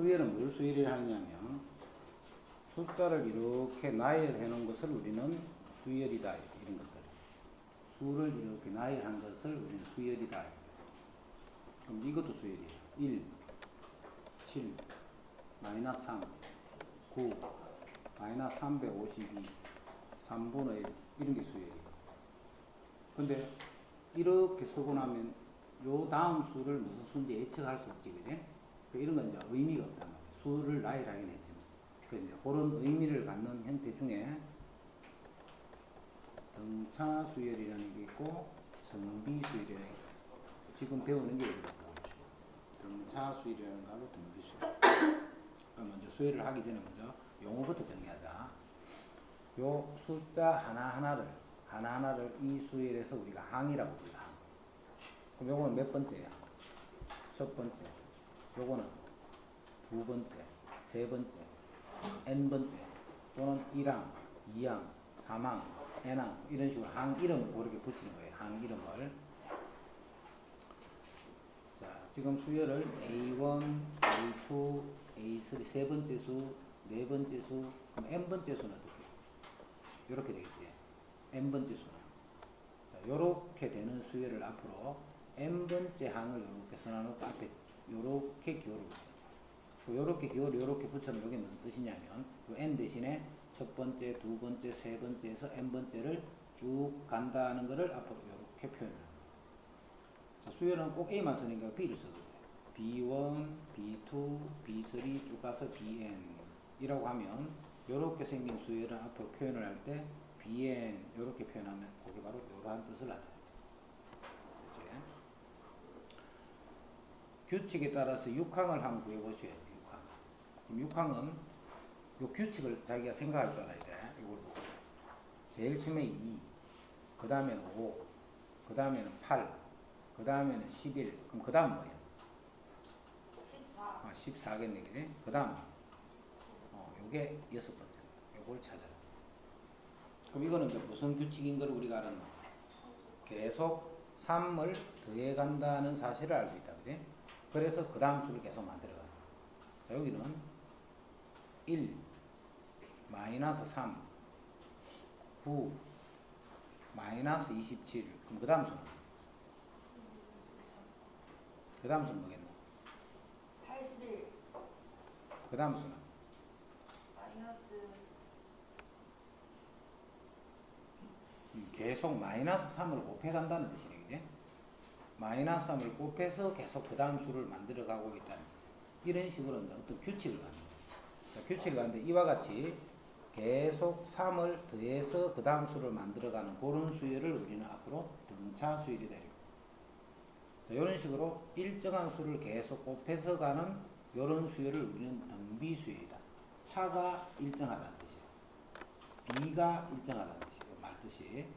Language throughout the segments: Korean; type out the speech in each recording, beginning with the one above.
수열은 뭘 수열이라 하냐면 숫자를 이렇게 나열해 놓은 것을 우리는 수열이다 이런 것들. 수를 이렇게 나열한 것을 우리는 수열이다. 그럼 이것도 수열이에요. 1, 7, 마이너스 3, 9, 마이너스 352, 3분의 1 이런 게 수열이에요. 근데 이렇게 쓰고 나면 요 다음 수를 무슨 수인지 예측할 수 없지, 그지? 이런 건 이제 의미가 없단 말이에요. 수를 나열하긴 했지만. 이제 그런 의미를 갖는 형태 중에 등차 수열이라는 게 있고 등비 수열이라는 게 있고 지금 배우는 게 이거고 등차 수열이라는 거하고 등비 수열. 그럼 먼저 수열을 하기 전에 먼저 용어부터 정리하자. 요 숫자 하나하나를 이 수열에서 우리가 항이라고 불러. 그럼 요거는 몇 번째야? 첫 번째. 요거는 두 번째, 세 번째, n번째 또는 1항, 2항, 3항, n항 이런 식으로 항 이름을 그렇게 붙이는 거예요. 항 이름을. 자, 지금 수열을 A1, A2, A3 세 번째 수, 네 번째 수, 그럼 n번째 수는 어떻게? 이렇게 되겠지. n번째 수는. 자, 요렇게 되는 수열을 앞으로 n번째 항을 이렇게 써놔놓고 앞에 요렇게 기호를 붙여. 요렇게 기호를 요렇게 붙여놓으면 이게 무슨 뜻이냐면 요 n 대신에 첫 번째, 두 번째, 세 번째에서 n번째를 쭉 간다는 것을 앞으로 요렇게 표현합니다. 자, 수열은 꼭 A만 쓰니까 B를 써도 돼요. B1, B2, B3 쭉 가서 BN 이라고 하면 요렇게 생긴 수열은 앞으로 표현을 할 때 BN 요렇게 표현하면 그게 바로 요러한 뜻을 나타내요. 규칙에 따라서 6항을 한번 구해보셔야 돼요. 6항. 그럼 6항은 요 규칙을 자기가 생각할 줄 알아야 돼. 이걸 보고. 제일 처음에 2, 그 다음에는 5, 그 다음에는 8, 그 다음에는 11, 그럼 그 다음 뭐예요? 14. 14겠네, 그지? 그 다음 요게 여섯 번째. 요걸 찾아라. 그럼 이거는 무슨 규칙인 걸 우리가 알았나? 계속 3을 더해간다는 사실을 알 수 있다, 그지? 그래서 그 다음 수를 계속 만들어가요. 자, 여기는 1, 마이너스 3, 9, 마이너스 27. 그럼 그 다음 수는? 그 다음 수는 뭐겠노? 81. 그 다음 수는? 마이너스. 계속 마이너스 3을 곱해간다는 뜻이네, 그지? 마이너스 3을 곱해서 계속 그 다음 수를 만들어가고 있다는 거죠. 이런 식으로 어떤 규칙을 갖는 거죠. 규칙을 갖는데 이와 같이 계속 3을 더해서 그 다음 수를 만들어가는 그런 수열을 우리는 앞으로 등차 수열이다. 이런 식으로 일정한 수를 계속 곱해서 가는 이런 수열을 우리는 등비 수열이다. 차가 일정하다는 뜻이에요. 비가 일정하다는 뜻이에요. 말뜻이.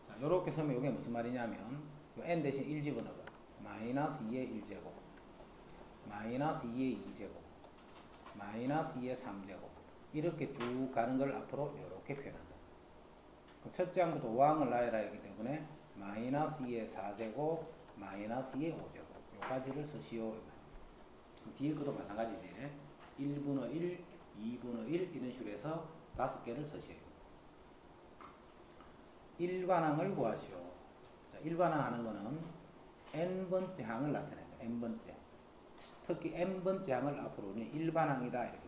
자, 요렇게 쓰면 이게 무슨 말이냐면 n 대신 1 집어넣어봐. 마이너스 2의 1제곱, 마이너스 2의 2제곱, 마이너스 2의 3제곱 이렇게 쭉 가는 걸 앞으로 이렇게 표현한다. 첫째 항부터 5항을 나열하기 때문에 마이너스 2의 4제곱, 마이너스 2의 5제곱 요까지를 쓰시오. 뒤에 것도 마찬가지지. 1분의 1, 2분의 1 이런 식으로 해서 5개를 쓰시오. 일관항을 구하시오. 자, 일관항 하는 거는 n번째 항을 나타낸다. n번째. 특히 n번째 항을 앞으로 우리는 일반항이다. 이렇게.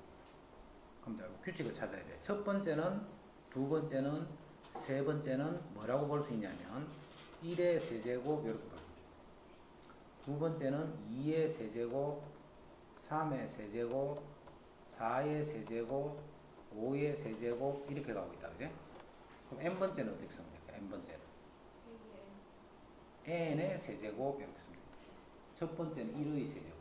그럼 규칙을 찾아야 돼. 첫 번째는, 두 번째는, 세 번째는 뭐라고 볼 수 있냐면 1의 세제곱 이렇게 볼 수 있죠. 두 번째는 2의 세제곱, 3의 세제곱, 4의 세제곱, 5의 세제곱 이렇게 가고 있다. 그지? 그럼 n번째는 어떻게 쓰면 될까? n번째는 n의 세제곱 이렇게 쓰면 됩니다. 첫 번째는 1의 세제곱,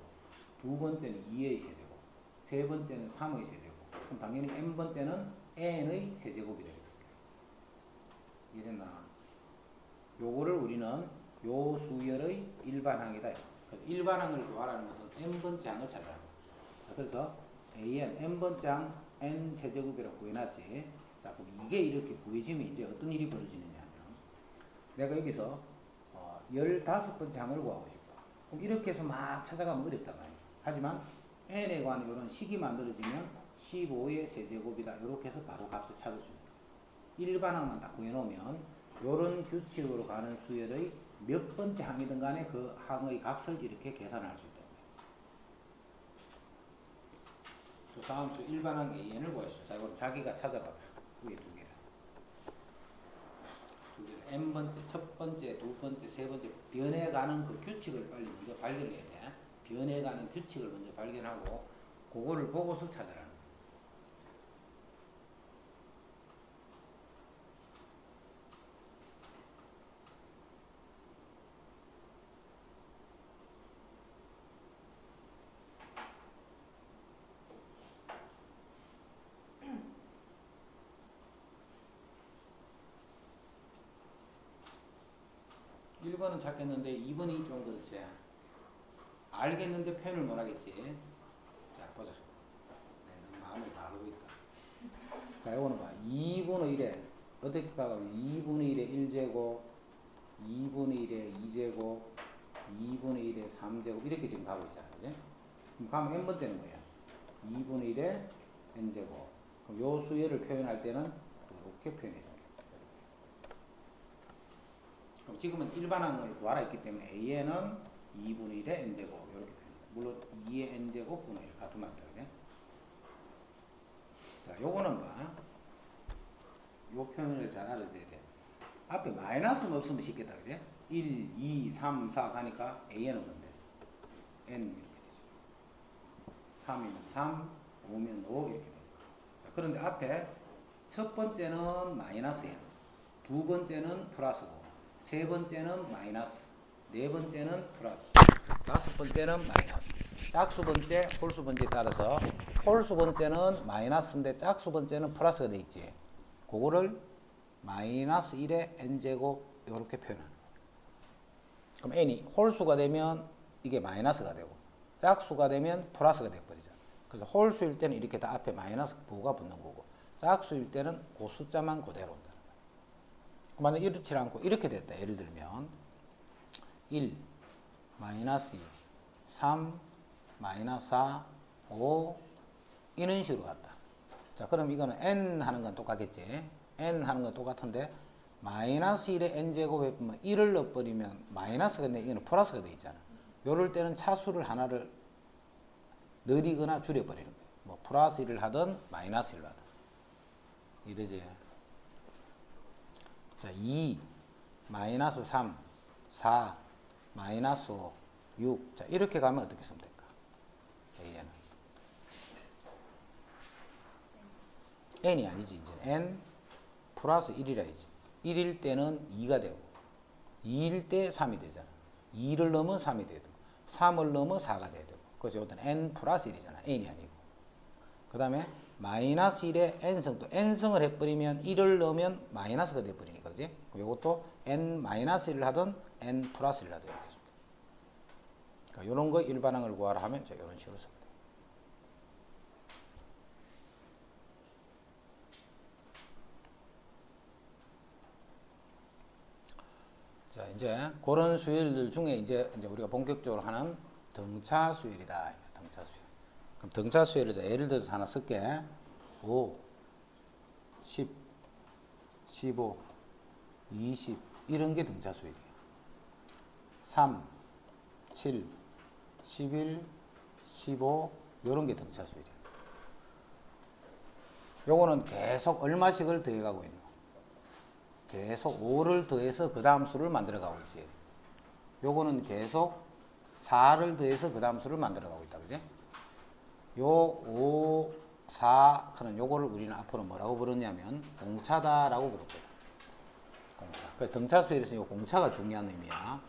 두 번째는 2의 세제곱, 세 번째는 3의 세제곱. 그럼 당연히 n번째는 n의 세제곱이 되겠습니다. 이해됐나? 요거를 우리는 요 수열의 일반항이다. 일반항을 구하라는 것은 n번째 항을 찾아야 합니다. 그래서 an, n번째 항 n 세제곱이라고 구해놨지. 자, 그럼 이게 이렇게 구해지면 이제 어떤 일이 벌어지느냐 하면 내가 여기서 15번째 항을 구하고 싶어. 그럼 이렇게 해서 막 찾아가면 어렵단 말이에요. 하지만 n에 관한 이런 식이 만들어지면 15의 세제곱이다. 이렇게 해서 바로 값을 찾을 수 있습니다. 일반항만 딱 구해놓으면 이런 규칙으로 가는 수열의 몇 번째 항이든 간에 그 항의 값을 이렇게 계산할 수 있다. 또 다음 수 일반항 AN을 구했어. 자, 이건 자기가 찾아봐봐. 위에 두 개를. n번째, 첫 번째, 두 번째, 세 번째 변해가는 그 규칙을 빨리 먼저 발견해야 돼. 변해가는 규칙을 먼저 발견하고 그거를 보고서 찾아라는 거야. 일 번은 찾겠는데 2번이 좀 그렇지. 알겠는데 표현을 못 하겠지. 자, 보자. 내 마음을 다 알고 있다. 자, 이거는 봐. 2분의 1에 어떻게 가면 2분의 1에 1제곱, 2분의 1에 2제곱, 2분의 1에 3제곱 이렇게 지금 가고 있잖아. 그지? 그럼 가면 n번째는 뭐야? 2분의 1에 n제곱. 그럼 요 수열을 표현할 때는 이렇게 표현해 줘. 그럼 지금은 일반항을 구하라 했기 때문에 a는 2분의 1에 n제곱 이렇게 표현해. 물론 2의 n제곱 분의 1 같은 말이야. 그지? 자, 요거는 봐. 요 표현을 잘 알아줘야 돼. 앞에 마이너스는 없으면 쉽겠다. 그지? 1, 2, 3, 4 가니까 a는 뭔데? n 이렇게 되죠. 3이면 3, 5면 5 이렇게 돼요. 자, 그런데 앞에 첫 번째는 마이너스야. 두 번째는 플러스고, 세 번째는 마이너스, 네 번째는 플러스, 다섯 번째는 마이너스. 짝수 번째, 홀수 번째에 따라서 홀수 번째는 마이너스인데 짝수 번째는 플러스가 돼 있지. 그거를 마이너스 1의 n제곱 이렇게 표현하는 거예요. 그럼 n이 홀수가 되면 이게 마이너스가 되고 짝수가 되면 플러스가 돼버리잖아. 그래서 홀수일 때는 이렇게 다 앞에 마이너스 부호가 붙는 거고 짝수일 때는 그 숫자만 그대로 온다는 거야. 만약 이렇지 않고 이렇게 됐다. 예를 들면 1, 마이너스 2, 3, 마이너스 4, 5 이런 식으로 갔다. 자, 그럼 이거는 n 하는 건 똑같겠지. n 하는 건 똑같은데 마이너스 1의 n제곱에 보면 1을 넣어버리면 마이너스가 되는데 이거는 플러스가 되어 있잖아. 요럴 때는 차수를 하나를 늘리거나 줄여버리는 거예요. 뭐 플러스 1을 하든 마이너스 1을 하든 이러지. 자, 2, 마이너스 3, 4, 마이너스 5, 6. 자, 이렇게 가면 어떻게 쓰면 될까? a는 n이 아니지. 이제 n 플러스 1이라야지. 1일 때는 2가 되고 2일 때 3이 되잖아. 2를 넣으면 3이 되고 3을 넣으면 4가 돼야 되고. 그래서 이것은 n 플러스 1이잖아. n이 아니고. 그 다음에 마이너스 1에 n승, 또 n승을 해버리면 1을 넣으면 마이너스가 돼버리니까, 그지? 이것도 n 마이너스 1을 하든 n 플러스 1을 하든 이렇게 씁니다. 그러니까 이런 거 일반항을 구하라 하면 자, 이런 식으로 씁니다. 자, 이제 그런 수열들 중에 이제 우리가 본격적으로 하는 등차 수열이다. 등차 수열. 그럼 등차 수열을 예를 들어서 하나 쓸게. 5, 10, 15, 20 이런 게 등차 수열이에요. 3, 7, 11, 15 이런 게 등차 수열이에요. 요거는 계속 얼마씩을 더해가고 있는 거. 계속 5를 더해서 그 다음 수를 만들어가고 있지. 요거는 계속 4를 더해서 그 다음 수를 만들어가고 있다. 그지? 요 5, 4 하는 요거를 우리는 앞으로 뭐라고 부르냐면 공차다라고 부를 거야. 공차. 그래서 등차수열에서 요 공차가 중요한 의미야.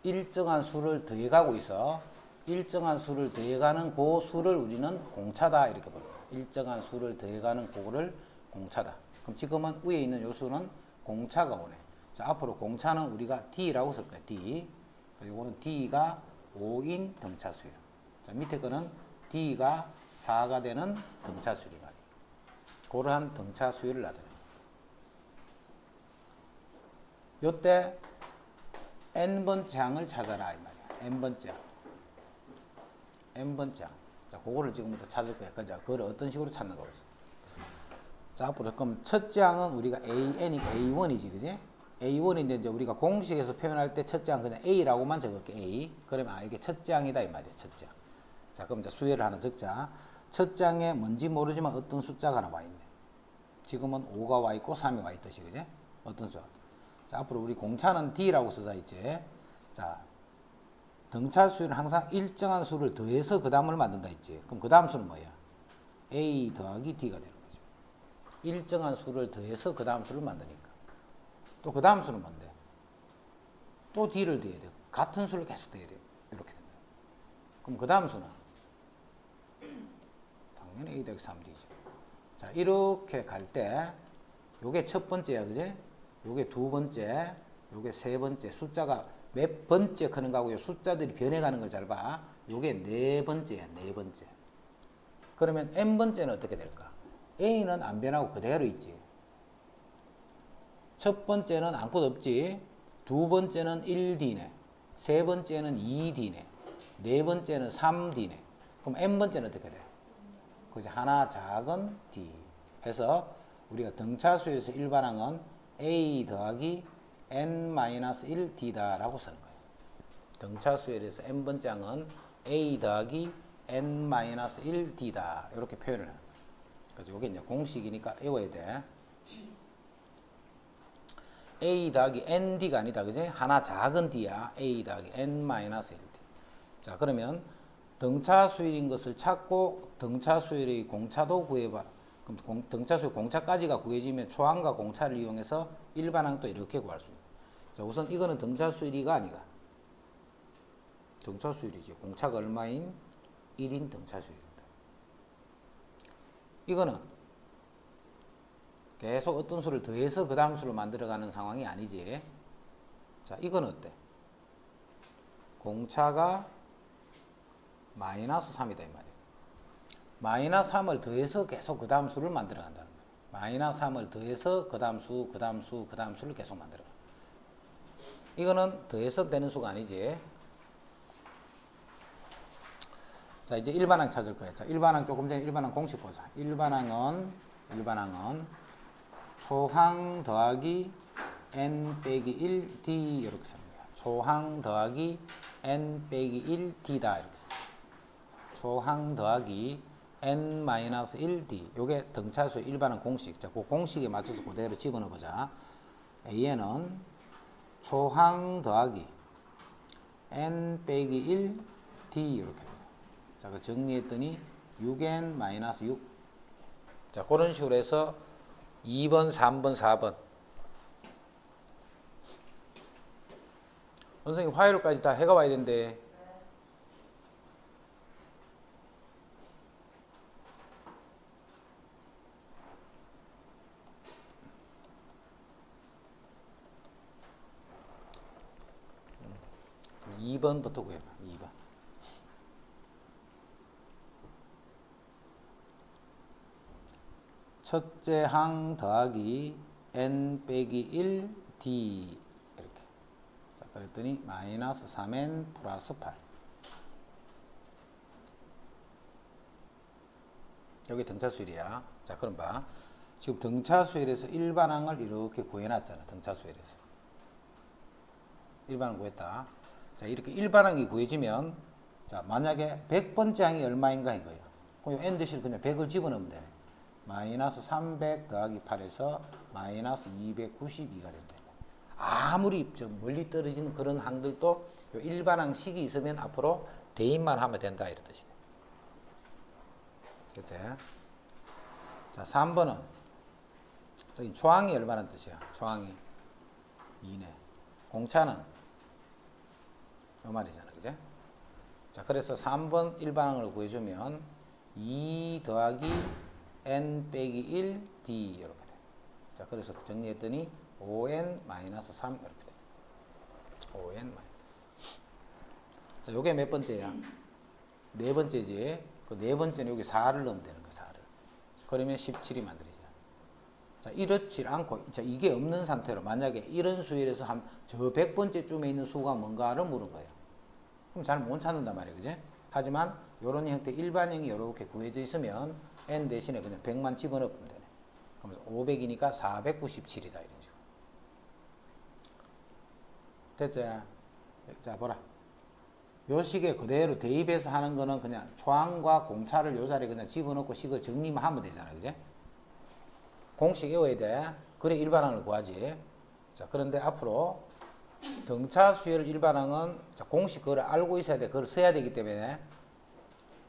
일정한 수를 더해가고 있어. 일정한 수를 더해가는 그 수를 우리는 공차다 이렇게 부르는 거야. 일정한 수를 더해가는 그거를 공차다. 그럼 지금은 위에 있는 요 수는 공차가 오네. 자, 앞으로 공차는 우리가 D라고 쓸 거야. D. 요거는 D가 5인 등차수열. 자, 밑에 거는 D가 4가 되는 등차수열이가. 그러한 등차수열을 나타내요. 요때 n번째 항을 찾아라 이 말이야. n번째 항. n번째 항. 자, 그거를 지금부터 찾을 거야. 그죠? 그걸 어떤 식으로 찾는 거지? 자, 앞으로 그럼 첫째 항은 우리가 an이 a1이지, 그지? a1인데 이제 우리가 공식에서 표현할 때 첫째 항 그냥 a라고만 적을게. a. 그러면 이게 첫째 항이다 이 말이야. 첫째 항. 자, 그럼 이제 수열을 하나 적자. 첫째 항에 뭔지 모르지만 어떤 숫자가 하나 와 있네. 지금은 5가 와 있고 3이 와 있듯이, 그지? 어떤 숫자? 자, 앞으로 우리 공차는 d라고 써져 있지. 자, 등차 수열은 항상 일정한 수를 더해서 그 다음을 만든다 했지. 그럼 그 다음 수는 뭐야? a 더하기 d가 되는 거죠. 일정한 수를 더해서 그 다음 수를 만드니까. 또 그 다음 수는 뭔데? 또 d를 더해야 돼. 같은 수를 계속 더해야 돼. 이렇게 된다. 그럼 그 다음 수는? 당연히 a 더하기 3d죠. 자, 이렇게 갈 때 요게 첫 번째야, 그지? 요게 두 번째, 요게 세 번째. 숫자가 몇 번째 크는 거고요. 숫자들이 변해가는 걸 잘 봐. 요게 네 번째야, 네 번째. 그러면 n번째는 어떻게 될까? a는 안 변하고 그대로 있지. 첫 번째는 아무것도 없지. 두 번째는 1d네. 세 번째는 2d네. 네 번째는 3d네. 그럼 n번째는 어떻게 돼? 그지? 하나 작은 d 해서 우리가 등차수에서 일반항은 a 더하기 n-1d다 라고 쓰는 거예요. 등차수열에서 n번째 항은 a 더하기 n-1d다 이렇게 표현을 해요. 그래서 이게 이제 공식이니까 외워야 돼. a 더하기 nd가 아니다, 그지? 하나 작은 d야. a 더하기 n-1d. 자, 그러면 등차수열인 것을 찾고 등차수열의 공차도 구해봐라. 그럼 등차수열 공차까지가 구해지면 초항과 공차를 이용해서 일반항도 이렇게 구할 수 있다. 자, 우선 이거는 등차수열이가 아니가. 등차수열이지. 공차가 얼마인? 1인 등차수열이다. 이거는 계속 어떤 수를 더해서 그 다음 수를 만들어가는 상황이 아니지. 자, 이건 어때? 공차가 마이너스 3이다 이 말이야. 마이너스 3을 더해서 계속 그 다음 수를 만들어 간다는 거야. 마이너스 3을 더해서 그 다음 수, 그 다음 수, 그 다음 수를 계속 만들어 가. 이거는 더해서 되는 수가 아니지. 자, 이제 일반항 찾을 거야. 자, 일반항 조금 전에 일반항 공식 보자. 일반항은 초항 더하기 n 빼기 1d 이렇게 씁니다. 초항 더하기 n 빼기 1d다 이렇게 씁니다. 초항 더하기 n-1d 요게 등차수 일반항 공식. 자, 그 공식에 맞춰서 그대로 집어넣어 보자. a는 초항 더하기 n 빼기 1d 이렇게 됩니다. 자, 그 정리했더니 6n-6. 자, 그런 식으로 해서 2번, 3번, 4번. 선생님 화요일까지 다 해가 와야 된대. 음. 2번부터 구해봐. 2번. 첫째 항 더하기 n 빼기 1d 이렇게. 자, 그랬더니 마이너스 3n 플러스 8. 여기 등차수열이야. 자, 그럼 봐. 지금 등차수열에서 일반항을 이렇게 구해놨잖아. 등차수열에서. 일반항 구했다. 자, 이렇게 일반항이 구해지면, 자, 만약에 100번째 항이 얼마인가 인 거예요. 그럼 n 대신 그냥 100을 집어넣으면 되네. 마이너스 300 더하기 8에서 마이너스 292가 된다. 아무리 좀 멀리 떨어지는 그런 항들도 요 일반항식이 있으면 앞으로 대입만 하면 된다 이런 뜻이네. 그치? 자, 3번은 저기 초항이 얼마나 뜻이야? 초항이 2네. 공차는 요 말이잖아. 그치? 자, 그래서 3번 일반항을 구해주면 2 더하기 n 빼기 1 d 이렇게 돼. 자, 그래서 정리했더니 5n-3 이렇게 돼. 5n-. 자, 요게 몇 번째야? 네 번째지. 그 네 번째는 여기 4를 넣으면 되는 거야. 4를. 그러면 17이 만들어지잖아. 자, 이렇지 않고, 자, 이게 없는 상태로 만약에 이런 수열에서 한 저 100번째쯤에 있는 수가 뭔가를 물은 거예요. 그럼 잘 못 찾는단 말이에요. 그지? 하지만 이런 형태 일반형이 이렇게 구해져 있으면 n 대신에 그냥 100만 집어넣으면 되네. 그러면서 500이니까 497이다. 이런 식으로. 됐지? 자, 보라. 요 식에 그대로 대입해서 하는 거는 그냥 초항과 공차를 요 자리에 그냥 집어넣고 식을 정리만 하면 되잖아. 그지? 공식 외워야 돼. 그래 일반항을 구하지. 자, 그런데 앞으로 등차 수열 일반항은 자, 공식 그걸 알고 있어야 돼. 그걸 써야 되기 때문에.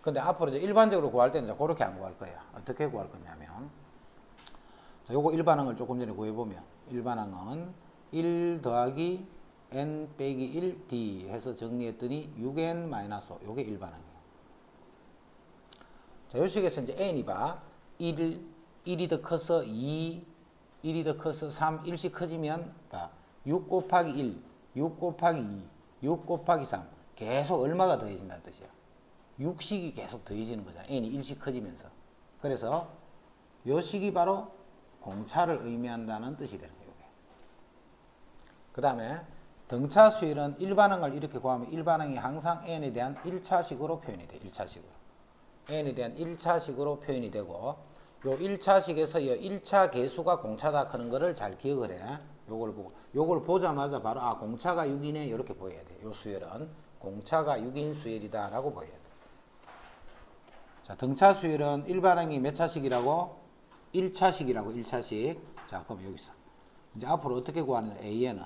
근데 앞으로 이제 일반적으로 구할 때는 이제 그렇게 안 구할 거야. 어떻게 구할 거냐면, 자, 요거 일반항을 조금 전에 구해보면, 일반항은 1 더하기 n 빼기 1 d 해서 정리했더니 6n 마이너스 5. 요게 일반항이에요. 자, 요 식에서 이제 n이 봐. 1이 더 커서 2, 1이 더 커서 3, 1씩 커지면 봐. 6 곱하기 1, 6 곱하기 2, 6 곱하기 3. 계속 얼마가 더해진다는 뜻이야. 6식이 계속 더해지는 거잖아. n이 1씩 커지면서. 그래서 요 식이 바로 공차를 의미한다는 뜻이 되는 거예요. 그 다음에 등차 수열은 일반항을 이렇게 구하면 일반항이 항상 n에 대한 1차식으로 표현이 돼. 1차식으로. n에 대한 1차식으로 표현이 되고 요 1차식에서 이 1차 계수가 공차다 하는 거를 잘 기억을 해. 요걸 보고 요걸 보자마자 바로 아 공차가 6이네 이렇게 보여야 돼. 요 수열은 공차가 6인 수열이다 라고 보여야 돼. 자, 등차 수열은 일반항이 몇 차식이라고? 1차식이라고 1차식. 자, 그럼 여기서 이제 앞으로 어떻게 구하느냐. a는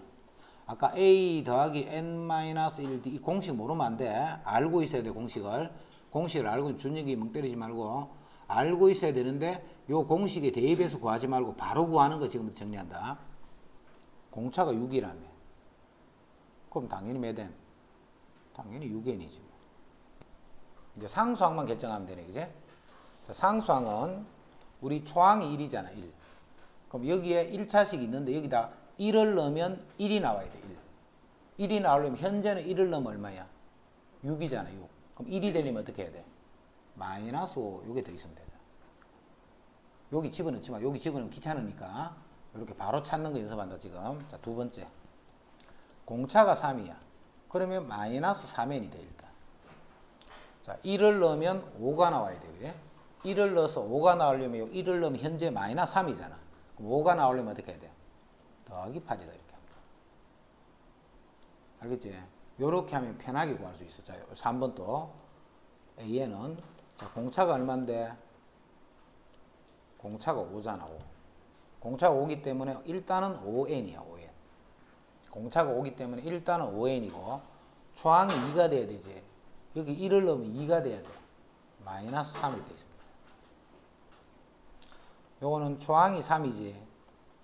아까 a 더하기 n-1d 이 공식 모르면 안 돼. 알고 있어야 돼. 공식을 알고 준혁이 멍 때리지 말고 알고 있어야 되는데 요 공식에 대입해서 구하지 말고 바로 구하는 거 지금부터 정리한다. 공차가 6이라며. 그럼 당연히 몇 n? 당연히 6n이지. 이제 상수항만 결정하면 되네. 그제? 자, 상수항은 우리 초항이 1이잖아. 1. 그럼 여기에 1차식이 있는데 여기다 1을 넣으면 1이 나와야 돼. 1. 1이 나오려면 현재는 1을 넣으면 얼마야? 6이잖아. 6. 그럼 1이 되려면 어떻게 해야 돼? 마이너스 5 요게 더 있으면 되잖아. 여기 집어넣지 마. 여기 집어넣으면 귀찮으니까 이렇게 바로 찾는 거 연습한다 지금. 자, 두 번째. 공차가 3이야. 그러면 마이너스 3n이 돼 일단. 자, 1을 넣으면 5가 나와야 돼. 그지? 1을 넣어서 5가 나오려면 1을 넣으면 현재 마이너스 3이잖아. 그럼 5가 나오려면 어떻게 해야 돼? 더하기 8이다 이렇게 합니다. 알겠지? 요렇게 하면 편하게 구할 수 있어. 자, 3번 또 a는 자, 공차가 얼만데? 공차가 5잖아. 5. 공차가 5기 때문에 일단은 5n이야. 5n. 공차가 5기 때문에 일단은 5n이고 초항이 2가 돼야 되지. 여기 1을 넣으면 2가 돼야 돼. 마이너스 3이 되어 있습니다. 요거는 초항이 3이지.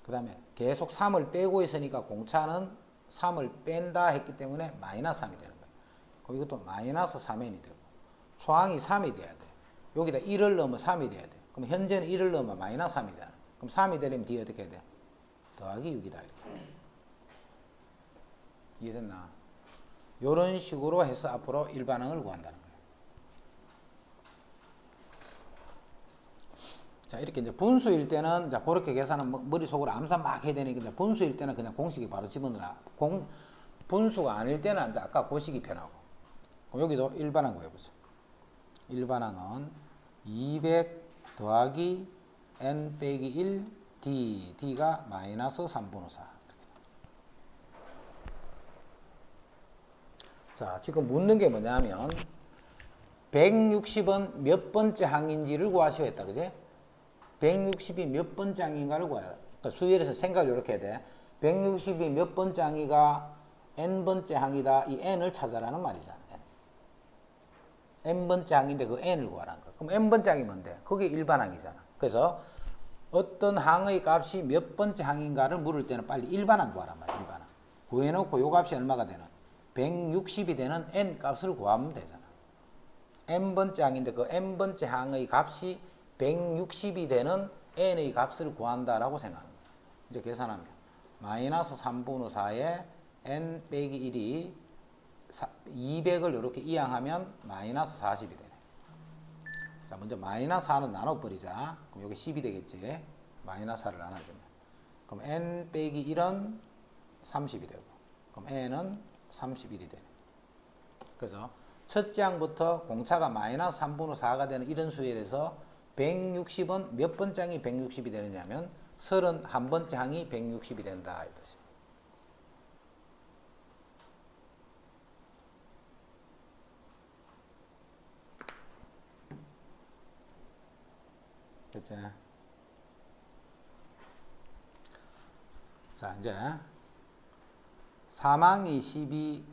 그 다음에 계속 3을 빼고 있으니까 공차는 3을 뺀다 했기 때문에 마이너스 3이 되는 거예요. 그럼 이것도 마이너스 3n이 되고 초항이 3이 돼야 돼. 여기다 1을 넣으면 3이 돼야 돼. 그럼 현재는 1을 넣으면 마이너스 3이잖아. 그럼 3이 되려면 뒤에 어떻게 해야 돼? 더하기 6이다 이렇게. 이해됐나? 요런 식으로 해서 앞으로 일반항을 구한다는 거예요. 자, 이렇게 이제 분수일 때는 자, 그렇게 계산은 머릿속으로 암산 막 해야 되니까 분수일 때는 그냥 공식이 바로 집어넣어라. 분수가 아닐 때는 이제 아까 고식이 편하고. 그럼 여기도 일반항 구해보자. 일반항은 200 더하기 n 빼기 1 d, d가 마이너스 3분의 4. 자, 지금 묻는 게 뭐냐면 160은 몇 번째 항인지를 구하시오 했다. 그지? 160이 몇 번째 항인가를 구해야 돼. 그러니까 수열에서 생각을 이렇게 해야 돼. 160이 몇 번째 항이가 n번째 항이다. 이 n을 찾아라는 말이잖아. n번째 항인데 그 n을 구하라는 거야. 그럼 n번째 항이 뭔데? 그게 일반항이잖아. 그래서 어떤 항의 값이 몇 번째 항인가를 물을 때는 빨리 일반항 구하란 말이야. 일반항. 구해놓고 요 값이 얼마가 되는? 160이 되는 n 값을 구하면 되잖아. n번째 항인데 그 n번째 항의 값이 160이 되는 n의 값을 구한다라고 생각합니다. 이제 계산하면 마이너스 3분의 4에 n 빼기 1이 200을 이렇게 이항하면 마이너스 40이 되네. 자, 먼저 마이너스 4는 나눠버리자. 그럼 여기 10이 되겠지. 마이너스 4를 나눠주면. 그럼 n 빼기 1은 30이 되고, 그럼 n은 31이 되네. 그래서 첫째 항부터 공차가 마이너스 3분의 4가 되는 이런 수에 대해서 160은 몇 번째 항이 160이 되느냐면 31번째 항이 160이 된다. 이 뜻이에요. 그치? 자, 이제 3항이 12,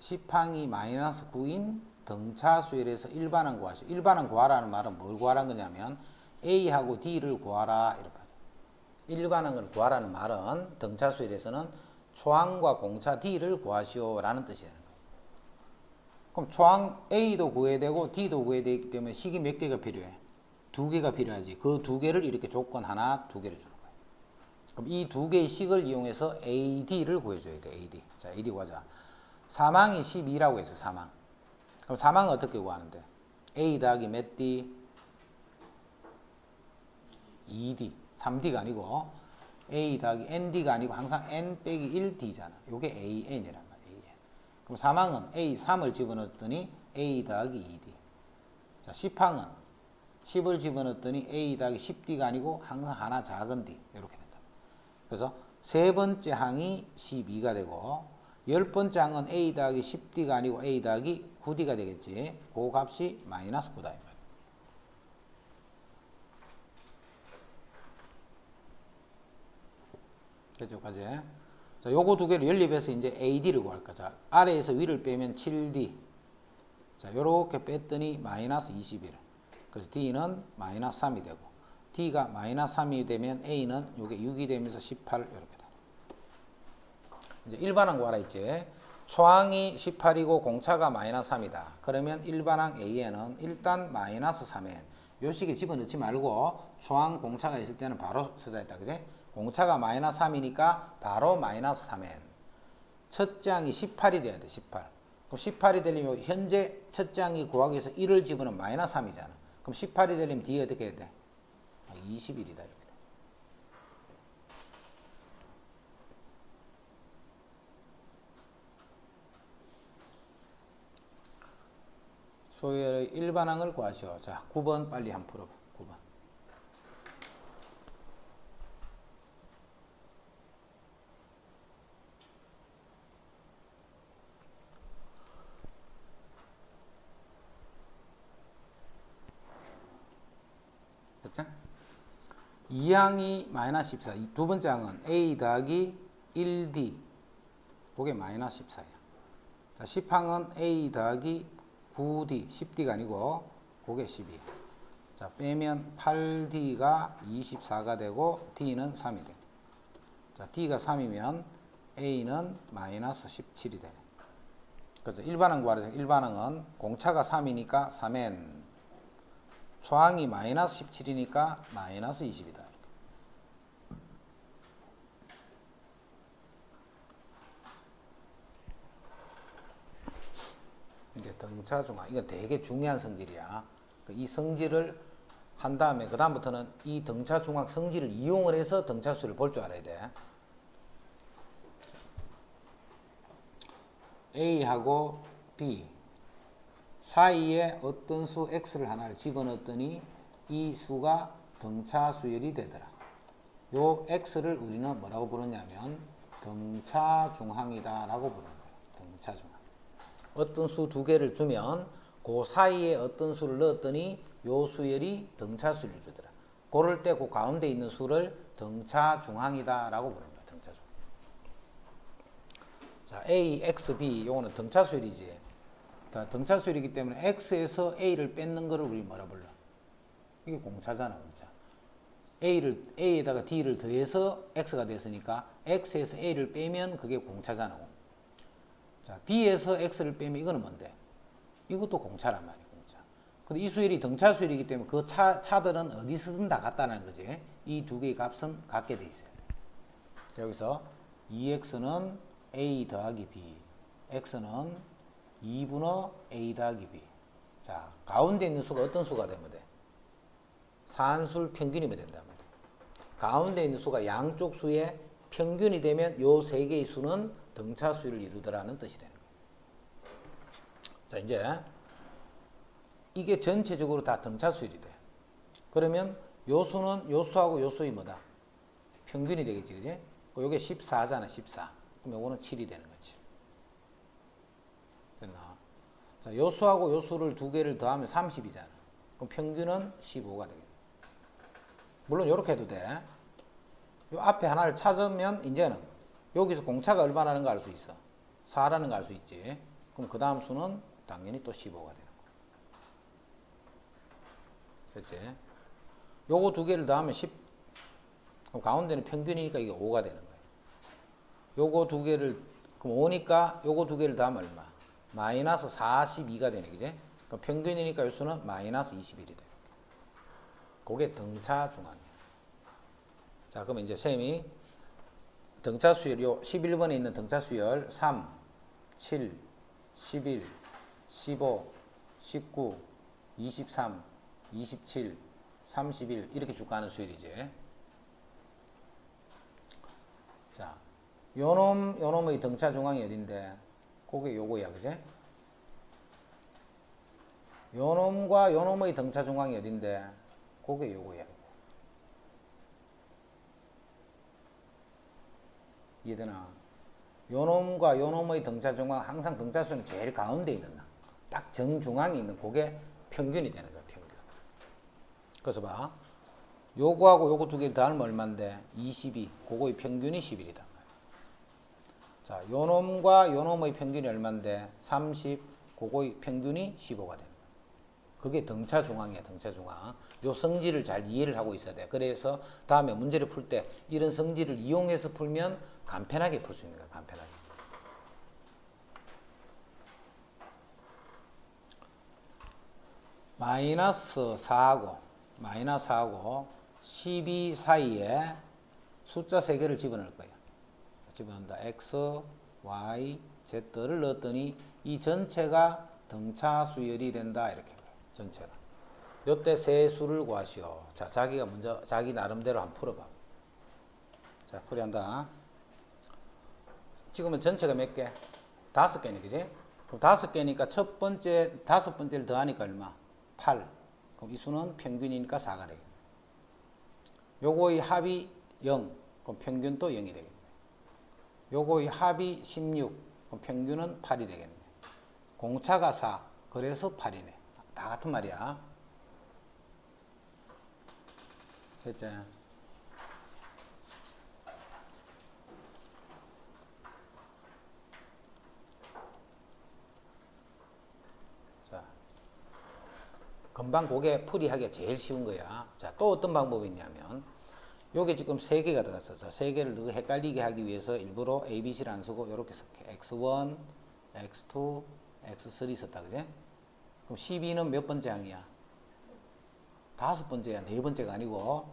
10항이 마이너스 9인 등차수열에서 일반항 구하시오. 일반항 구하라는 말은 뭘 구하라는 거냐면 A하고 D를 구하라 이렇게. 일반항을 구하라는 말은 등차수열에서는 초항과 공차 D를 구하시오 라는 뜻이 되는 거예요. 그럼 초항 A도 구해야 되고 D도 구해야 되기 때문에 식이 몇 개가 필요해? 2개가 필요하지. 그 2개를 이렇게 조건 하나, 2개를 주는 거예요. 그럼 이 2개의 식을 이용해서 AD를 구해줘야 돼. AD. 자, AD 구하자. 3항이 12라고 했어. 3항. 그럼 3항은 어떻게 구하는데? A 더하기 몇 D? 2D. 3D가 아니고 A 더하기 ND가 아니고 항상 N 빼기 1D잖아. 요게 AN이란 말이야. AN. 그럼 3항은 A 3을 집어넣었더니 A 더하기 2D. 자, 10항은 10을 집어넣었더니 A 더하기 10D가 아니고 항상 하나 작은 D. 이렇게 된다. 그래서 세 번째 항이 12가 되고 10번째 항은 A 더하기 10D가 아니고 A 더하기 9D가 되겠지. 그 값이 마이너스 9다. 그죠까지. 자, 요거 두 개를 연립해서 이제 AD를 구할 거야. 자, 아래에서 위를 빼면 7D. 자, 요렇게 뺐더니 마이너스 21. 그래서 D는 마이너스 3이 되고, D가 마이너스 3이 되면 A는 요게 6이 되면서 18 이렇게 돼. 이제 일반항 구하라 했지. 초항이 18이고 공차가 마이너스 3이다. 그러면 일반항 AN은 일단 마이너스 3n. 요 식에 집어넣지 말고 초항 공차가 있을 때는 바로 쓰자 했다. 그지? 공차가 마이너스 3이니까 바로 마이너스 3n. 첫째 항이 18이 돼야 돼. 18. 그럼 18이 되려면 현재 첫째 항이 구하기 위해서 1을 집어넣으면 마이너스 3이잖아. 그럼 18이 되려면 뒤에 어떻게 해야 돼? 21이다. 이렇게 돼. 소열의 일반항을 구하시오. 자, 9번 빨리 한번 풀어봐. 9번. 됐죠? 2항이 마이너스 14. 두 번째 항은 A 더하기 1D. 그게 마이너스 14야. 자, 10항은 A 더하기 9D, 10D가 아니고 그게 10이에요. 자, 빼면 8D가 24가 되고 D는 3이 돼. 자, D가 3이면 A는 마이너스 17이 되네. 그래서 일반항 구하래서 일반항은 공차가 3이니까 3n, 초항이 마이너스 17이니까 마이너스 20이다. 이제 등차 중항, 이거 되게 중요한 성질이야. 이 성질을 한 다음에 그 다음부터는 이 등차 중항 성질을 이용을 해서 등차수를 볼 줄 알아야 돼. A하고 B 사이에 어떤 수 X를 하나를 집어넣었더니 이 수가 등차 수열이 되더라. 요 X를 우리는 뭐라고 부르냐면 등차 중항이다 라고 부르는 거예요. 등차 중항. 어떤 수 두 개를 주면 그 사이에 어떤 수를 넣었더니 요 수열이 등차 수열을 주더라. 그럴 때 그 가운데 있는 수를 등차 중항이다 라고 부르는 거예요. 등차 중항. 자, A, X, B 요거는 등차 수열이지. 등차 수열이기 때문에 X에서 A를 뺏는 거를 우리 뭐라 불러? 이게 공차잖아, 공차. A에다가 D를 더해서 X가 됐으니까 X에서 A를 빼면 그게 공차잖아. 자, B에서 X를 빼면 이거는 뭔데? 이것도 공차란 말이야, 공차. 근데 이 수열이 등차 수열이기 때문에 그 차들은 어디서든 다 같다는 거지. 이 두 개의 값은 같게 돼 있어요. 자, 여기서 2X는 A 더하기 B, X는 2분의 A 더하기 B. 자, 가운데 있는 수가 어떤 수가 되면 돼? 산술 평균이면 된단 말이야. 가운데 있는 수가 양쪽 수의 평균이 되면 요 세 개의 수는 등차 수열을 이루더라는 뜻이 되는 거예요. 자, 이제 이게 전체적으로 다 등차 수열이 돼. 그러면 요 수는 요 수하고 요 수의 뭐다? 평균이 되겠지, 그지? 요게 14잖아, 14. 그럼 요거는 7이 되는 거지. 됐나? 자, 요 수하고 요 수를 두 개를 더하면 30이잖아. 그럼 평균은 15가 되겠네. 물론 요렇게 해도 돼. 요 앞에 하나를 찾으면 이제는 여기서 공차가 얼마라는 거 알 수 있어. 4라는 거 알 수 있지. 그럼 그 다음 수는 당연히 또 15가 되는 거야. 됐지? 요거 두 개를 더하면 10. 그럼 가운데는 평균이니까 이게 5가 되는 거야. 요거 두 개를, 그럼 5니까 요거 두 개를 더하면 얼마? 마이너스 42가 되네, 그지? 그럼 평균이니까 요 수는 마이너스 21이 되는 거야. 그게 등차 중앙이야. 자, 그러면 이제 쌤이 등차 수열, 요 11번에 있는 등차 수열 3, 7, 11, 15, 19, 23, 27, 31 이렇게 쭉 가는 수열이지. 자, 요놈의 등차 중앙이 어딘데? 그게 요거야, 그지? 요놈과 요놈의 등차 중앙이 어딘데? 그게 요거야. 이해되나? 요놈과 요놈의 등차 중앙, 항상 등차 수는 제일 가운데 있는 나. 딱 정중앙에 있는 그게 평균이 되는 거야, 평균. 그래서 봐. 요거하고 요거 두 개를 더하면 얼마인데? 22. 그거의 평균이 11이다. 자, 요놈과 요놈의 평균이 얼마인데? 30. 그거의 평균이 15가 되는 거야. 그게 등차 중앙이야, 등차 중앙. 요 성질을 잘 이해를 하고 있어야 돼. 그래서 다음에 문제를 풀 때 이런 성질을 이용해서 풀면 간편하게 풀 수 있는 거야, 간편하게. 마이너스 4하고 12 사이에 숫자 3개를 집어넣을 거예요. 집어넣는다. x, y, z를 넣었더니 이 전체가 등차 수열이 된다. 이렇게. 전체가. 요때 세 수를 구하시오. 자, 자기가 먼저 자기 나름대로 한번 풀어봐. 자, 풀이한다. 지금은 전체가 몇 개? 5개네, 그지? 그럼 5개니까 첫 번째, 5번째를 더하니까 얼마? 8. 그럼 이 수는 평균이니까 4가 되겠네. 요거의 합이 0. 그럼 평균도 0이 되겠네. 요거의 합이 16. 그럼 평균은 8이 되겠네. 공차가 4. 그래서 8이네. 다 같은 말이야. 됐지? 자, 금방 그게 풀이하기가 제일 쉬운 거야. 자, 또 어떤 방법이 있냐면 요게 지금 3개가 들어갔어. 자, 3개를 너무 헷갈리게 하기 위해서 일부러 ABC를 안 쓰고 요렇게 쓸게. X1, X2, X3 썼다, 그지? 그럼 12는 몇 번째 항이야? 5번째야. 4번째가 아니고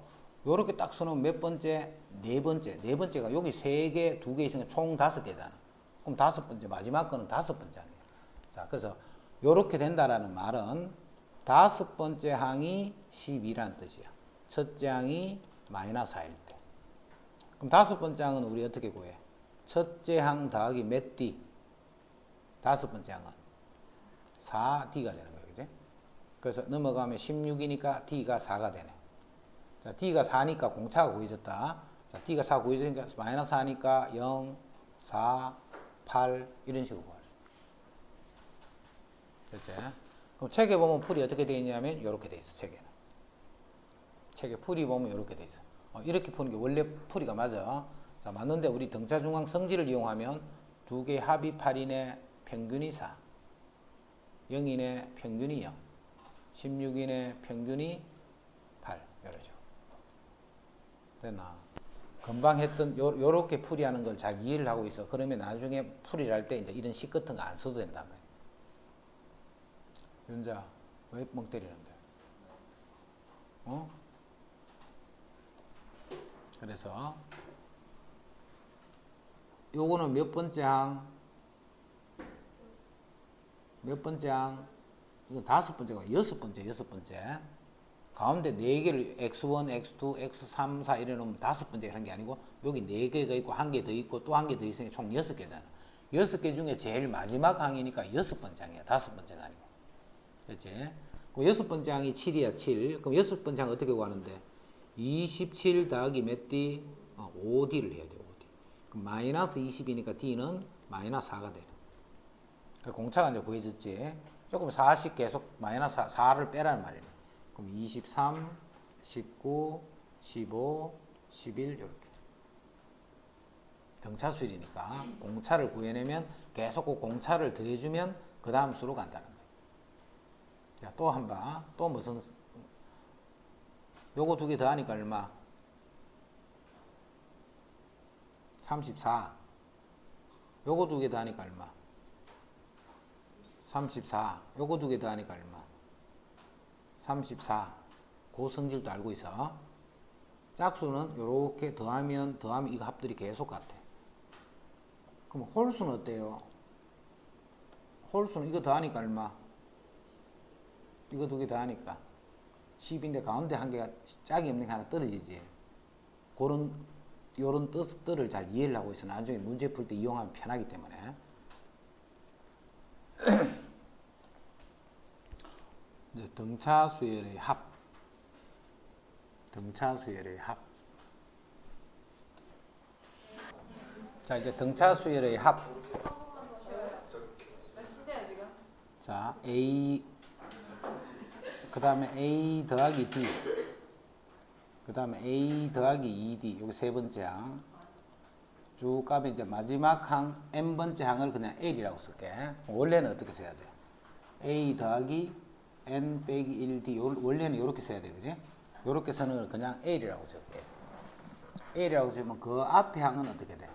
요렇게 딱 써놓으면 몇 번째? 4번째. 4번째가 여기 3개, 2개 있으니까 총 5개잖아. 그럼 5번째, 마지막 거는 5번째 항이야. 자, 그래서 요렇게 된다라는 말은 5번째 항이 12란 뜻이야. 첫째 항이 마이너스 4일 때. 그럼 5번째 항은 우리 어떻게 구해? 첫째 항 더하기 몇 D? 5번째 항은 4D가 되는 거예요. 그지? 그래서 넘어가면 16이니까 D가 4가 되네. 자, D가 4니까 공차가 구해졌다. 자, D가 4 구해졌으니까 마이너스 4니까 0, 4, 8 이런 식으로 구할 수 있어. 됐지? 그럼 책에 보면 풀이 어떻게 되어 있냐면 이렇게 되어 있어. 책에는. 책에 풀이 보면 이렇게 되어 있어. 이렇게 푸는 게 원래 풀이가 맞아. 자, 맞는데 우리 등차 중앙 성질을 이용하면 두 개의 합이 8이네, 평균이 4. 0이네, 평균이 0. 16이네, 평균이 8. 이런 식으로. 됐나? 금방 했던 요렇게 풀이하는 걸 잘 이해를 하고 있어. 그러면 나중에 풀이를 할 때 이제 이런 식 같은 거 안 써도 된단 말이야. 윤자, 왜 멍 때리는데? 그래서 요거는 몇 번째 항? 몇 번째 항? 이건 5번째가 6번째. 가운데 4개를 x1, x2, x3, 4 이래 놓으면 5번째 한 게 아니고 여기 4개가 있고 1개 더 있고 또 1개 더 있으니 총 6개잖아. 6개 중에 제일 마지막 항이니까 6번째 항이야. 5번째가 아니고. 그렇지? 그럼 6번째 항이 7이야. 7. 그럼 6번째 항 어떻게 구하는데? 27 더하기 몇 D? 5D를 해야 돼. 5D. 그럼 마이너스 20이니까 D는 마이너스 4가 되는. 공차가 이제 구해졌지. 조금 4씩 계속 마이너스 4를 빼라는 말이네. 그럼 23, 19, 15, 11 이렇게. 등차수열이니까 공차를 구해내면 계속 그 공차를 더해주면 그 다음 수로 간다는 거예요. 자, 또 한 번. 또 무슨 요거 2개 더하니까 얼마? 34. 요거 2개 더하니까 얼마? 34. 요거 2개 더하니까 얼마? 34. 그 성질도 알고 있어. 짝수는 요렇게 더하면 이거 합들이 계속 같아. 그럼 홀수는 어때요? 홀수는 이거 더하니까 얼마? 이거 2개 더하니까 10인데 가운데 한 개가 짝이 없는 게 하나 떨어지지. 요런 뜻들을 잘 이해를 하고 있어. 나중에 문제 풀 때 이용하면 편하기 때문에. 이제 등차 수열의 합. 등차 수열의 합. 자, 이제 등차 수열의 합. 자, A 그 다음에 A 더하기 D, 그 다음에 A 더하기 2D, 여기 세 번째 항. 쭉 가면 이제 마지막 항, n번째 항을 그냥 L이라고 쓸게. 원래는 어떻게 써야 돼? A 더하기 n 빼기 1D, 원래는 이렇게 써야 돼, 그지? 이렇게 쓰는 걸 그냥 L이라고 쓸게. L이라고 쓰면 그 앞에 항은 어떻게 돼?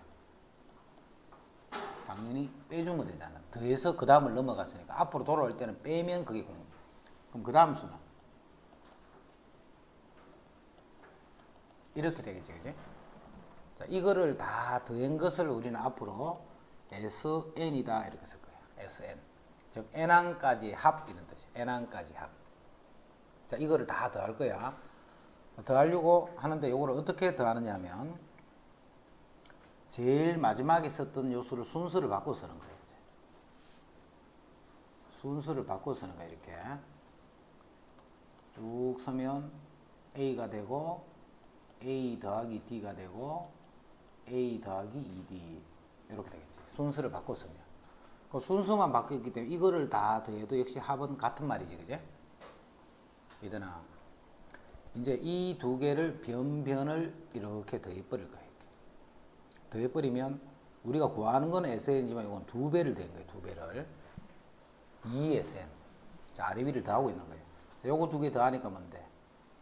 당연히 빼주면 되잖아. 더해서 그 다음을 넘어갔으니까. 앞으로 돌아올 때는 빼면 그게 공. 그럼 그 다음 수는? 이렇게 되겠지, 그지? 자, 이거를 다 더한 것을 우리는 앞으로 SN이다 이렇게 쓸 거야. SN. 즉, N항까지 합 이런 뜻이야. N항까지 합. 자, 이거를 다 더할 거야. 더하려고 하는데 이거를 어떻게 더하느냐 하면 제일 마지막에 썼던 요소를 순서를 바꿔 쓰는 거예요. 이제. 순서를 바꿔 쓰는 거야, 이렇게. 쭉 서면 A가 되고 A 더하기 D가 되고 A 더하기 2D 이렇게 되겠지. 순서를 바꿔 쓰면. 그 순서만 바뀌었기 때문에 이거를 다 더해도 역시 합은 같은 말이지, 그제? 얘들아, 이제 이 두 개를 변변을 이렇게 더해버릴 거예요. 더해버리면 우리가 구하는 건 SN이지만 이건 2배를 된 거예요. 2배를. 2SN. 자, 아래 위를 더하고 있는 거예요. 요거 2개 더하니까 뭔데?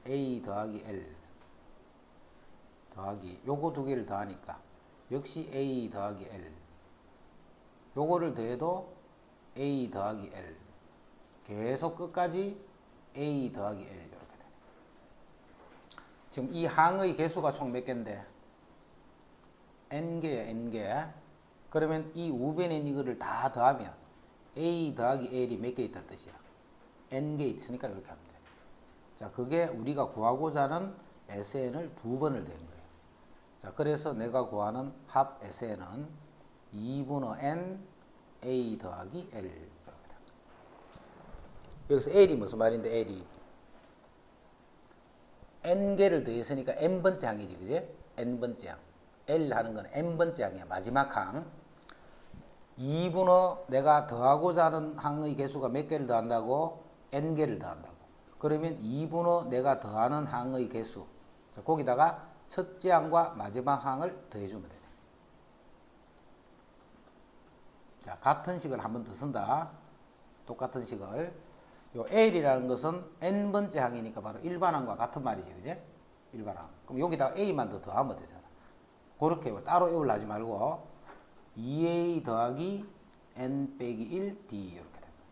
A 더하기 L 더하기 요거 2개를 더하니까 역시 A 더하기 L. 요거를 더해도 A 더하기 L. 계속 끝까지 A 더하기 L 이렇게 되네. 지금 이 항의 개수가 총 몇 개인데? N개야, N개. 그러면 이 우변에 이거를 다 더하면 A 더하기 L이 몇 개 있다는 뜻이야? N개 있으니까 이렇게 하면 돼. 자, 그게 우리가 구하고자 하는 SN을 2번을 댄 거예요. 자, 그래서 내가 구하는 합 SN은 2분의 N A 더하기 L 이렇게 된 거예요. 여기서 L이 무슨 말인데, L이? N개를 더했으니까 N번째 항이지, 그지? N번째 항. L 하는 건 N번째 항이야. 마지막 항. 2분의 내가 더하고자 하는 항의 개수가 몇 개를 더한다고? N개를 더한다고. 그러면 2분의 내가 더하는 항의 개수. 자, 거기다가 첫째 항과 마지막 항을 더해주면 되네. 자, 같은 식을 한 번 더 쓴다. 똑같은 식을. 요 L이라는 것은 N번째 항이니까 바로 일반항과 같은 말이지, 그제? 일반항. 그럼 여기다가 A만 더 더하면 되잖아. 그렇게 따로 외우려 하지 말고 2A 더하기 N 빼기 1D 이렇게 됩니다.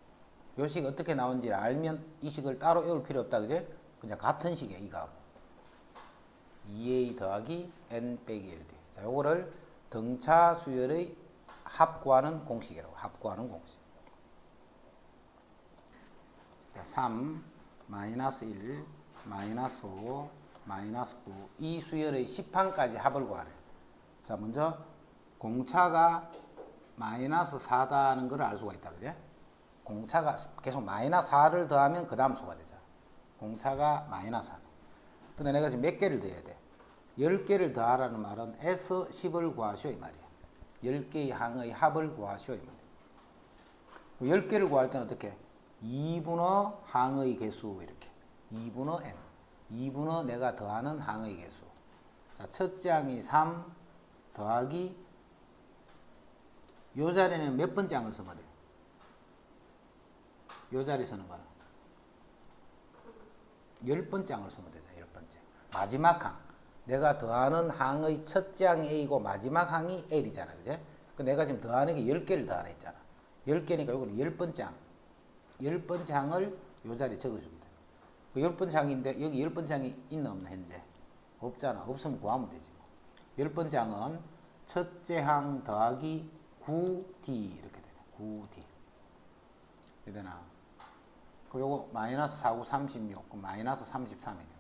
이 식이 어떻게 나온지 알면 이 식을 따로 외울 필요 없다, 그제? 그냥 같은 식이야, 이거. 2A 더하기 N 빼기 1D. 자, 요거를 등차 수열의 합구하는 공식이라고. 합구하는 공식. 자, 3, 마이너스 1, 마이너스 5, 마이너스 9. 이 수열의 10항까지 합을 구하래. 자, 먼저 공차가 마이너스 4다는 걸 알 수가 있다. 그제? 공차가 계속 마이너스 4를 더하면 그 다음 수가 되죠. 공차가 마이너스 4. 근데 내가 지금 몇 개를 더해야 돼? 10개를 더하라는 말은 S 10을 구하시오 이 말이야. 10개의 항의 합을 구하시오 이 말이야. 10개를 구할 때는 어떻게? 2분의 항의 개수 이렇게. 2분의 n. 2분의 내가 더하는 항의 개수. 자, 첫째 항이 3 더하기 요 자리는 몇 번째 항을 쓰면 돼? 요 자리 쓰는 거는 10번째 항을 쓰면 되죠. 10번째. 마지막 항. 내가 더하는 항의 첫째 항이 A고 마지막 항이 L이잖아. 그제? 그 내가 지금 더하는 게 10개를 더하라 했잖아. 10개니까 요거는 10번째 항. 10번째 항을 요 자리에 적어주면 돼. 그 10번째 항인데 여기 10번째 항이 있나 없나 현재? 없잖아. 없으면 구하면 되지. 10번째 항은 첫째 항 더하기 9D 이렇게 되네. 9D. 이렇게 되나? 그 요거 마이너스 4, 9, 36, 그 마이너스 33이네.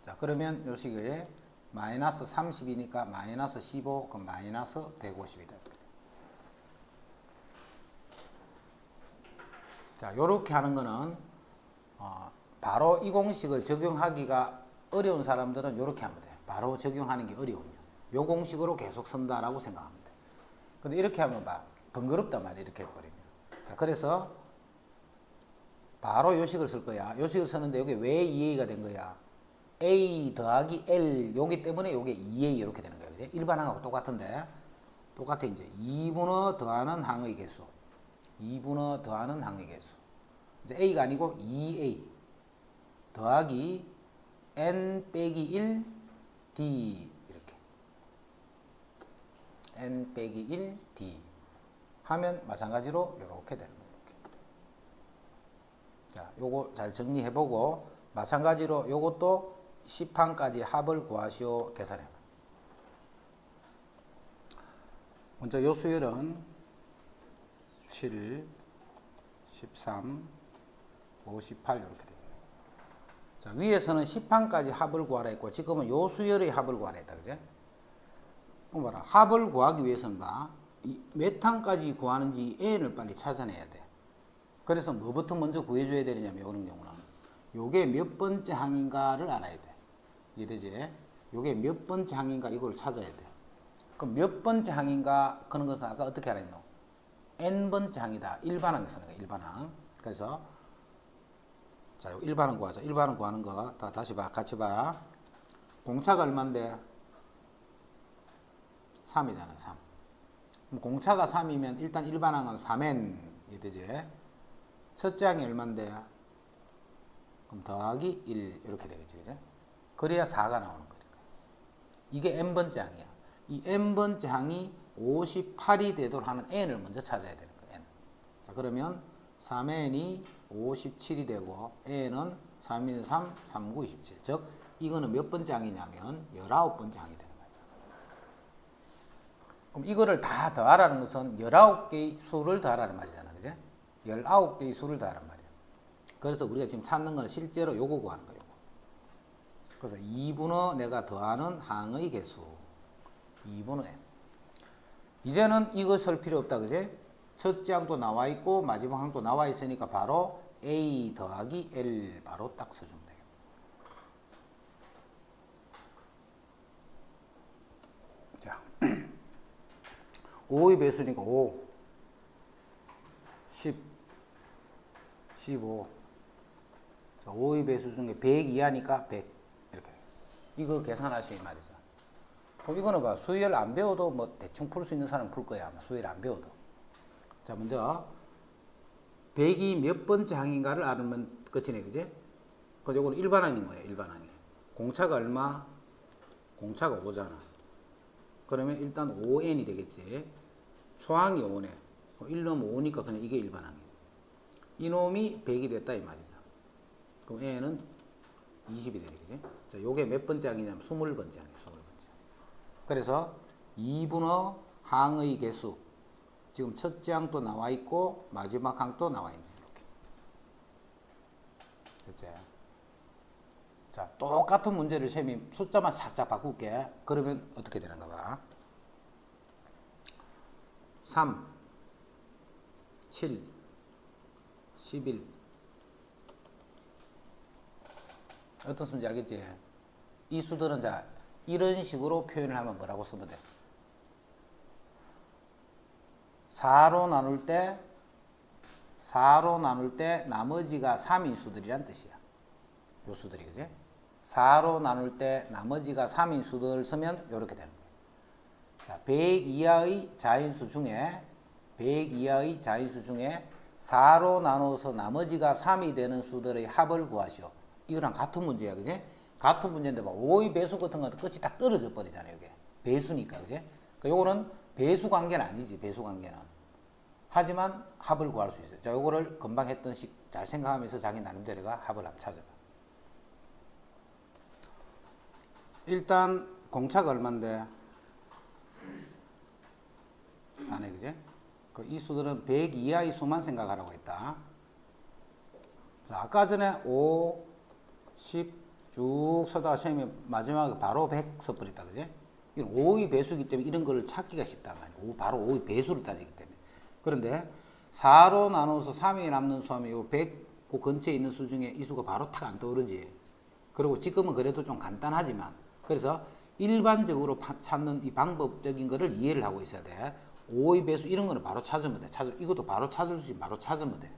자, 그러면 요 식에 마이너스 30이니까 마이너스 15, 그 마이너스 150이다. 자, 요렇게 하는 거는 바로 이 공식을 적용하기가 어려운 사람들은 요렇게 하면 돼. 바로 적용하는 게 어려우면 요 공식으로 계속 쓴다라고 생각하면 돼. 근데 이렇게 하면 봐. 번거롭단 말이야. 이렇게 해버리면. 자, 그래서 바로 요 식을 쓸 거야. 요 식을 쓰는데 여기 왜 2a가 된 거야? a 더하기 l 요기 때문에 요게 2a 이렇게 되는 거야. 그지? 일반항하고 똑같은데 똑같아. 이제 2분의 더하는 항의 개수. 2분의 더하는 항의 개수. 이제 a가 아니고 2a 더하기 n 빼기 1 d 이렇게. n 빼기 1 d 하면 마찬가지로 이렇게 되는 거예요. 자, 요거 잘 정리해보고 마찬가지로 요것도 10항까지 합을 구하시오. 계산해봐. 먼저 요 수열은 7, 13, 58 이렇게 돼요. 자, 위에서는 10항까지 합을 구하라 했고 지금은 요 수열의 합을 구하라 했다. 그제? 그럼 봐라. 합을 구하기 위해서는 몇 항까지 구하는지 n을 빨리 찾아내야 돼. 그래서 뭐부터 먼저 구해줘야 되느냐면 이런 경우는 요게 몇 번째 항인가를 알아야 돼. 이해되지? 요게 몇 번째 항인가 이걸 찾아야 돼. 그럼 몇 번째 항인가 그런 것은 아까 어떻게 알았노? n번째 항이다. 일반항에 쓰는 거야. 일반항. 그래서 자, 요 일반항 구하자. 일반항 구하는 거 다시 봐. 같이 봐. 공차가 얼만데? 3이잖아. 3. 그럼 공차가 3이면 일단 일반항은 3n 이해되지? 첫째 항이 얼만데? 그럼 더하기 1 이렇게 되겠지. 그죠? 그래야 4가 나오는 거니까. 이게 n번째 항이야. 이 n번째 항이 58이 되도록 하는 n을 먼저 찾아야 되는 거야. n. 자, 그러면 3n이 57이 되고 n은 3인 3, 3, 9, 27. 즉 이거는 몇 번째 항이냐면 19번째 항이 되는 거야. 그럼 이거를 다 더하라는 것은 19개의 수를 더하라는 말이잖아. 그죠? 19개의 수를 더하란 말이야. 그래서 우리가 지금 찾는 건 실제로 요거 구하는 거예요. 그래서 2분의 내가 더하는 항의 개수 2분의 n. 이제는 이거 쓸 필요 없다. 그제? 첫째 항도 나와 있고 마지막 항도 나와 있으니까 바로 a 더하기 l 바로 딱 써주면 돼요. 자, 5의 배수니까 5, 10, 15. 자, 5의 배수 중에 100 이하니까 100 이렇게. 이거 계산하시기 말이죠. 그럼 이거는 봐. 수열 안 배워도 뭐 대충 풀 수 있는 사람은 풀 거야. 아마 수열 안 배워도. 자, 먼저 100이 몇 번째 항인가를 알면 끝이네. 그지? 그럼 요거는 일반항이 뭐예요? 일반항이. 공차가 얼마? 공차가 5잖아. 그러면 일단 5n이 되겠지. 초항이 5네. 1 넣으면 5니까 그냥 이게 일반항이에요. 이놈이 100이 됐다 이 말이죠. 그럼 n은 20이 되네. 그지? 자, 요게 몇 번째 항이냐면 20번째 항이에요. 20번째. 그래서 2분의 항의 개수. 지금 첫째 항도 나와 있고 마지막 항도 나와 있네. 이렇게. 됐지? 자, 똑같은 문제를 쌤이 숫자만 살짝 바꿀게. 그러면 어떻게 되는가 봐. 3, 7, 11. 어떤 수인지 알겠지? 이 수들은 자, 이런 식으로 표현을 하면 뭐라고 쓰면 돼? 4로 나눌 때 나머지가 3인 수들이란 뜻이야. 요 수들이, 그지? 4로 나눌 때 나머지가 3인 수들을 쓰면 이렇게 되는 거야. 자, 100 이하의 자인수 중에 4로 나눠서 나머지가 3이 되는 수들의 합을 구하시오. 이거랑 같은 문제야, 그지? 같은 문제인데 막 5의 배수 같은 것도 끝이 딱 떨어져 버리잖아요, 이게. 배수니까, 그지? 그러니까 요거는 배수 관계는 아니지, 배수 관계는. 하지만 합을 구할 수 있어요. 자, 요거를 금방 했던 식 잘 생각하면서 자기 나름대로가 합을 한번 찾아봐. 일단 공차가 얼만데? 4네, 그지? 이 수들은 100 이하의 수만 생각하라고 했다. 자, 아까 전에 5, 10 쭉 서다가 선생님이 마지막에 바로 100 써버렸다, 그지? 이건 5의 배수이기 때문에 이런 거를 찾기가 쉽단 말이야. 바로 5의 배수를 따지기 때문에. 그런데 4로 나눠서 3이 남는 수 하면 요 100 그 근처에 있는 수 중에 이 수가 바로 탁 안 떠오르지. 그리고 지금은 그래도 좀 간단하지만 그래서 일반적으로 찾는 이 방법적인 거를 이해를 하고 있어야 돼. 5의 배수 이런 거는 바로 찾으면 돼. 이것도 바로 찾을 수 있으면 바로 찾으면 돼.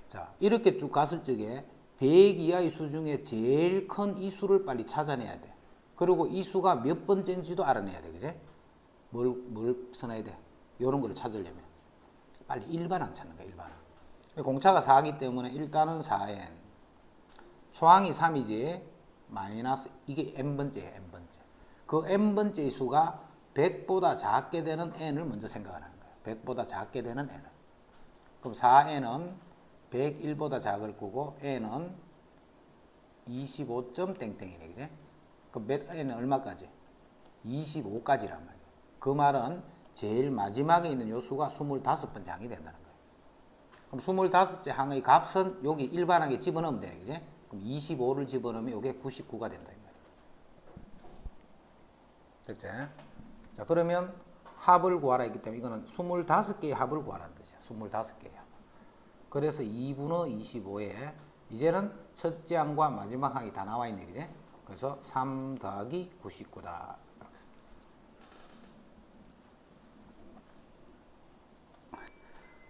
자, 이렇게 쭉 갔을 적에 100 이하의 수 중에 제일 큰 이 수를 빨리 찾아내야 돼. 그리고 이 수가 몇 번째인지도 알아내야 돼. 그지? 뭘 써놔야 돼? 요런 거를 찾으려면 빨리 일반항 찾는 거야, 일반항. 공차가 4이기 때문에 일단은 4n. 초항이 3이지. 마이너스 이게 n번째예요, n번째. 그 n번째의 수가 100보다 작게 되는 n을 먼저 생각하는 거예요. 100보다 작게 되는 n을. 그럼 4n은 101보다 작을 거고 n은 25. 땡땡이네, 그지? 그럼 몇 n은 얼마까지? 25까지란 말이에요. 그 말은 제일 마지막에 있는 요 수가 25번째 항이 된다는 거예요. 그럼 25째 항의 값은 여기 일반항에 집어넣으면 되네, 그지? 그럼 25를 집어넣으면 이게 99가 된다, 이 말이에요. 됐지? 자, 그러면 합을 구하라 했기 때문에 이거는 25개의 합을 구하라는 뜻이야. 25개의 합. 그래서 2분의 25에 이제는 첫째 항과 마지막 항이 다 나와 있네, 그지? 그래서 3 더하기 99다.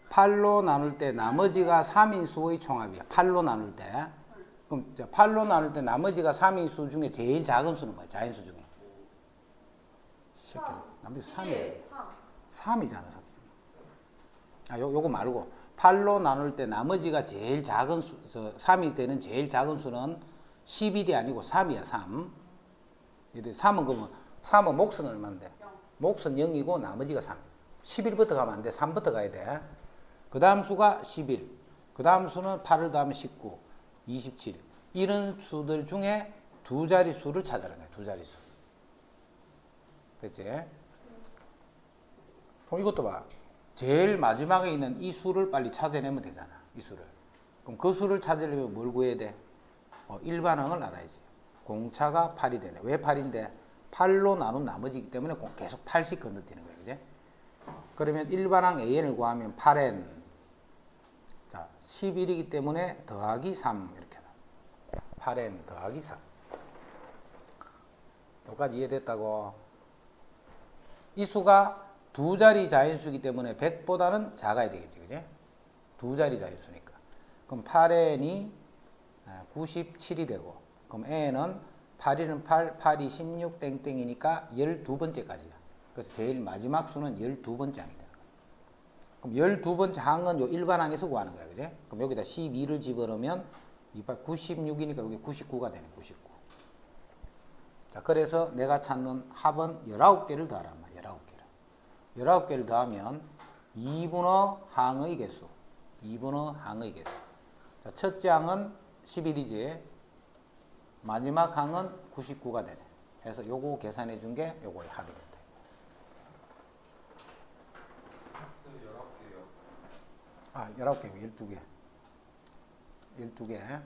8로 나눌 때 나머지가 3인수의 총합이야. 8로 나눌 때. 그럼 8로 나눌 때 나머지가 3인수 중에 제일 작은 수는 뭐야? 자인수 중에. 나머지 3이야. 3이잖아. 요거 말고 8로 나눌 때 나머지가 제일 작은 수, 3이 되는 제일 작은 수는 11이 아니고 3이야. 3. 3은 그러면 3은 몫은 얼마인데? 몫은 0이고 나머지가 3. 11부터 가면 안 돼. 3부터 가야 돼. 그 다음 수가 11. 그 다음 수는 8을 더하면 19, 27. 이런 수들 중에 두 자리 수를 찾아라는 거야. 두 자리 수. 됐지? 그럼 이것도 봐. 제일 마지막에 있는 이 수를 빨리 찾아내면 되잖아. 이 수를. 그럼 그 수를 찾으려면 뭘 구해야 돼? 일반항을 알아야지. 공차가 8이 되네. 왜 8인데? 8로 나눈 나머지이기 때문에 계속 8씩 건너뛰는 거야. 그지? 그러면 일반항 AN을 구하면 8N. 자, 11이기 때문에 더하기 3 이렇게 나와. 8N 더하기 3. 여기까지 이해됐다고? 이 수가 두 자리 자인수이기 때문에 100보다는 작아야 되겠지, 그지? 두 자리 자인수니까. 그럼 8n이 97이 되고, 그럼 n은 8이는 8, 8이 16 땡땡이니까 12번째까지야. 그래서 제일 마지막 수는 12번째 항이 되는 거야. 그럼 12번째 항은 요 일반항에서 구하는 거야, 그지? 그럼 여기다 12를 집어넣으면 96이니까 여기 99가 되네, 99. 자, 그래서 내가 찾는 합은 19개를 더하란 말이야, 19개를. 19개를 더하면 2분의 항의 개수. 2분의 항의 개수. 자, 첫째 항은 11이지. 마지막 항은 99가 되네. 그래서 요거 계산해 준 게 요거의 합이 된다. 19개요. 아, 19개, 12개. 12개.